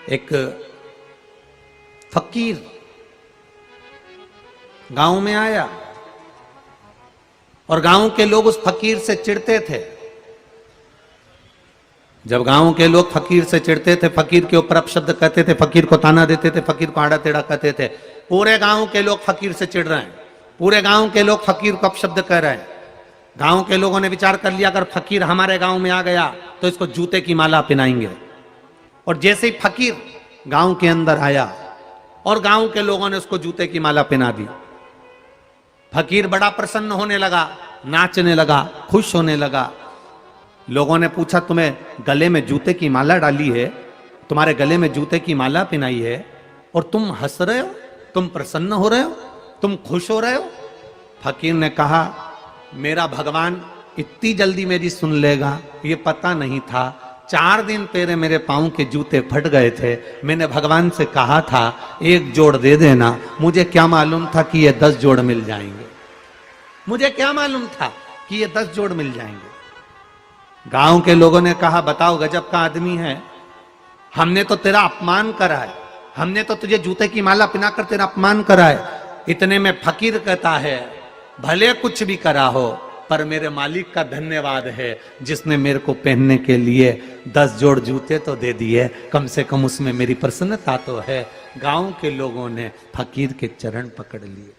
एक फकीर गांव में आया और गांव के लोग उस फकीर से चिढ़ते थे। जब गांव के लोग फकीर से चिढ़ते थे, फकीर के ऊपर अपशब्द कहते थे, फकीर को ताना देते थे, फकीर को आड़ा टेढ़ा कहते थे, पूरे गांव के लोग फकीर से चिढ़ रहे हैं, पूरे गांव के लोग फकीर को अपशब्द कह रहे हैं। गांव के लोगों ने विचार कर लिया, अगर फकीर हमारे गांव में आ गया तो इसको जूते की माला पहनाएंगे। और जैसे ही फकीर गांव के अंदर आया और गांव के लोगों ने उसको जूते की माला पहना दी, फकीर बड़ा प्रसन्न होने लगा, नाचने लगा, खुश होने लगा। लोगों ने पूछा, तुम्हें गले में जूते की माला डाली है, तुम्हारे गले में जूते की माला पहनाई है और तुम हंस रहे हो, तुम प्रसन्न हो रहे हो, तुम खुश हो रहे हो? फकीर ने कहा, मेरा भगवान इतनी जल्दी मेरी सुन लेगा ये पता नहीं था। 4 दिन पहले मेरे पांव के जूते फट गए थे, मैंने भगवान से कहा था 1 जोड़ दे देना, मुझे क्या मालूम था कि ये 10 जोड़ मिल जाएंगे, मुझे क्या मालूम था कि ये 10 जोड़ मिल जाएंगे। गांव के लोगों ने कहा, बताओ गजब का आदमी है, हमने तो तेरा अपमान करा है, हमने तो तुझे जूते की माला पहनाकर तेरा अपमान करा है। इतने में फकीर कहता है, भले कुछ भी करा हो पर मेरे मालिक का धन्यवाद है जिसने मेरे को पहनने के लिए 10 जोड़ जूते तो दे दिए, कम से कम उसमें मेरी प्रसन्नता तो है। गांव के लोगों ने फकीर के चरण पकड़ लिए,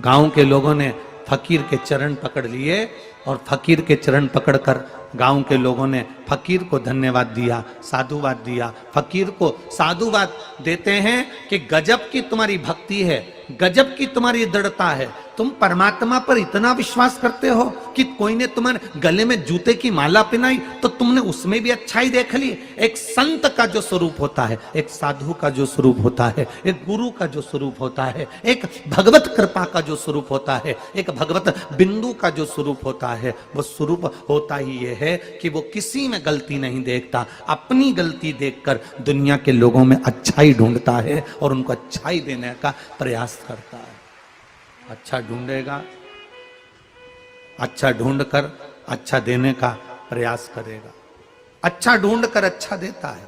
गांव के लोगों ने फकीर के चरण पकड़ लिए और फकीर के चरण पकड़कर गांव के लोगों ने फकीर को धन्यवाद दिया, साधुवाद दिया। फकीर को साधुवाद देते हैं कि गजब की तुम्हारी भक्ति है, गजब की तुम्हारी दृढ़ता है, तुम परमात्मा पर इतना विश्वास करते हो कि कोई ने तुम्हारे गले में जूते की माला पहनाई तो तुमने उसमें भी अच्छाई देख ली। एक संत का जो स्वरूप होता है, एक साधु का जो स्वरूप होता है, एक गुरु का जो स्वरूप होता है, एक भगवत कृपा का जो स्वरूप होता है, एक भगवत बिंदु का जो स्वरूप होता है, वो स्वरूप होता ही ये है कि वो किसी में गलती नहीं देखता, अपनी गलती देखकर दुनिया के लोगों में अच्छाई ढूंढता है और उनको अच्छाई देने का प्रयास करता है। अच्छा ढूंढेगा, अच्छा ढूंढकर अच्छा देने का प्रयास करेगा, अच्छा ढूंढकर अच्छा देता है।